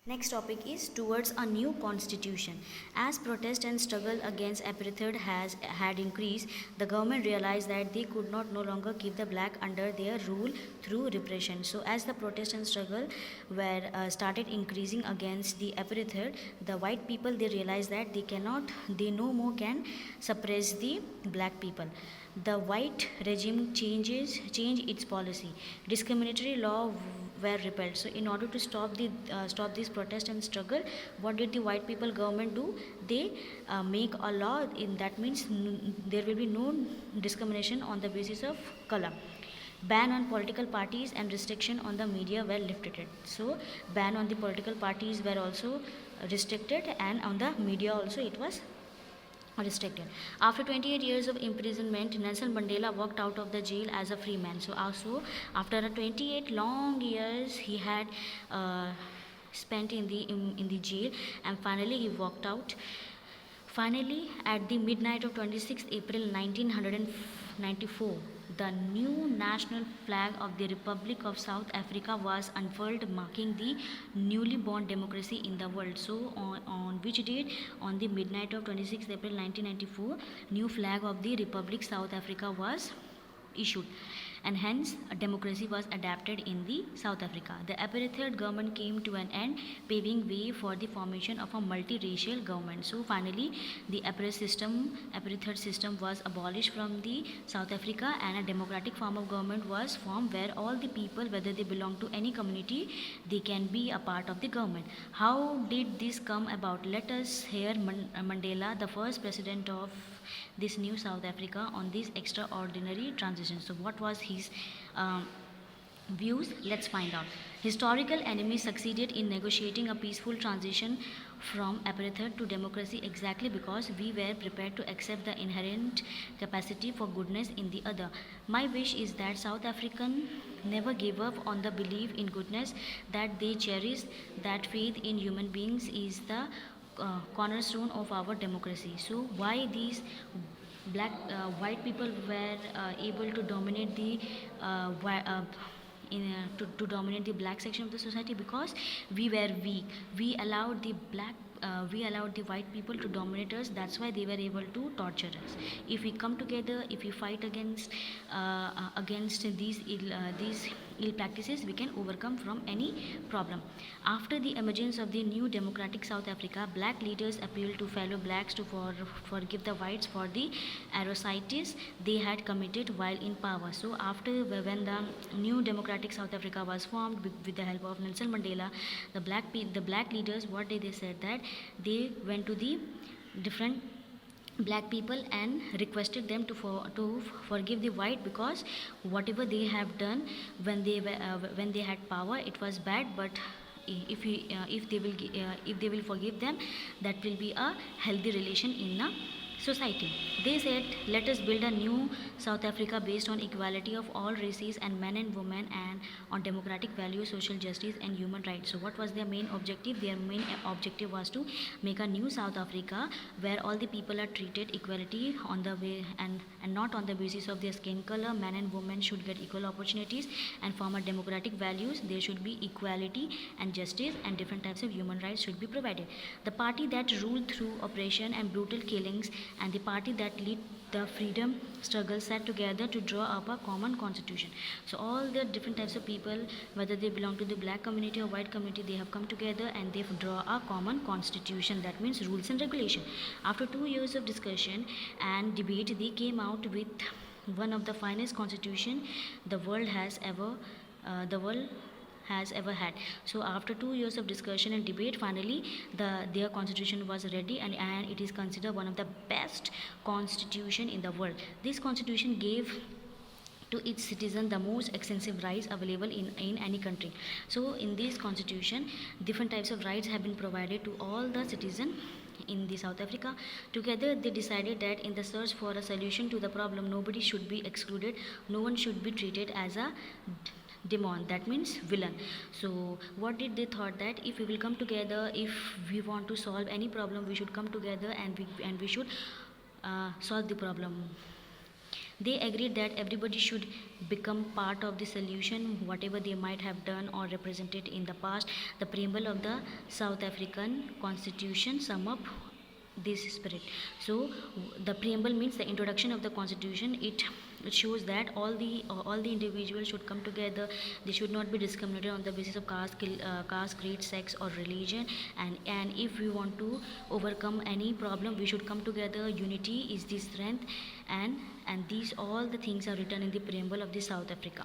Next topic is towards a new constitution. As protest and struggle against apartheid has had increased, the government realized that they could not no longer keep the black under their rule through repression. So, as the protest and struggle were started increasing against the apartheid, the white people they realized that they no more can suppress the black people. The white regime change its policy. Discriminatory law were repealed. So, in order to stop this protest and struggle, what did the white people government do? They make a law. In that means there will be no discrimination on the basis of color. Ban on political parties and restriction on the media were lifted. So, ban on the political parties were also restricted, and on the media also it was restricted. After 28 years of imprisonment, Nelson Mandela walked out of the jail as a free man. So, also after 28 long years, he had spent in the jail, and finally he walked out. Finally, at the midnight of 26th April 1994, the new national flag of the Republic of South Africa was unfurled, marking the newly born democracy in the world. So, on which date? On the midnight of 26th April 1994, new flag of the Republic South Africa was issued, and hence a democracy was adapted in the South Africa. The apartheid government came to an end, paving way for the formation of a multiracial government. So finally, the apartheid system was abolished from the South Africa, and a democratic form of government was formed where all the people, whether they belong to any community, they can be a part of the government. How did this come about? Let us hear Mandela, the first president of this new South Africa, on this extraordinary transition. So, what was his views? Let's find out. Historical enemies succeeded in negotiating a peaceful transition from apartheid to democracy exactly because we were prepared to accept the inherent capacity for goodness in the other. My wish is that South African never gave up on the belief in goodness, that they cherish that faith in human beings is the cornerstone of our democracy. So why these white people were able to dominate the to dominate the black section of the society? Because we were weak. We allowed the white people to dominate us. That's why they were able to torture us. If we come together, if we fight against these ill practices, we can overcome from any problem. After the emergence of the new democratic South Africa, black leaders appealed to fellow blacks to forgive the whites for the atrocities they had committed while in power. So after when the new democratic South Africa was formed with the help of Nelson Mandela, the black leaders, what they said, that they went to the different black people and requested them to forgive the white, because whatever they have done when they had power, it was bad. But if they will forgive them, that will be a healthy relation in a society. They said, let us build a new South Africa based on equality of all races and men and women, and on democratic values, social justice and human rights. So what was their main objective? Their main objective was to make a new South Africa where all the people are treated equality on the way, and not on the basis of their skin color. Men and women should get equal opportunities, and from a democratic values there should be equality and justice, and different types of human rights should be provided. The party that ruled through oppression and brutal killings, and the party that led the freedom struggle, sat together to draw up a common constitution. So all the different types of people, whether they belong to the black community or white community, they have come together and they draw a common constitution. That means rules and regulation. After 2 years of discussion and debate, they came out with one of the finest constitution the world has ever had. So after 2 years of discussion and debate, finally their constitution was ready, and it is considered one of the best constitution in the world. This constitution gave to its citizen the most extensive rights available in any country. So in this constitution, different types of rights have been provided to all the citizens in the South Africa. Together they decided that in the search for a solution to the problem, nobody should be excluded, no one should be treated as a demon, that means villain. So what did they thought? That if we will come together, if we want to solve any problem, we should come together and we should solve the problem. They agreed that everybody should become part of the solution, whatever they might have done or represented in the past. The preamble of the South African Constitution sum up this spirit. So the preamble means the introduction of the constitution. It shows that all the individuals should come together. They should not be discriminated on the basis of caste, creed, sex, or religion. And if we want to overcome any problem, we should come together. Unity is the strength, and these all the things are written in the preamble of the South Africa.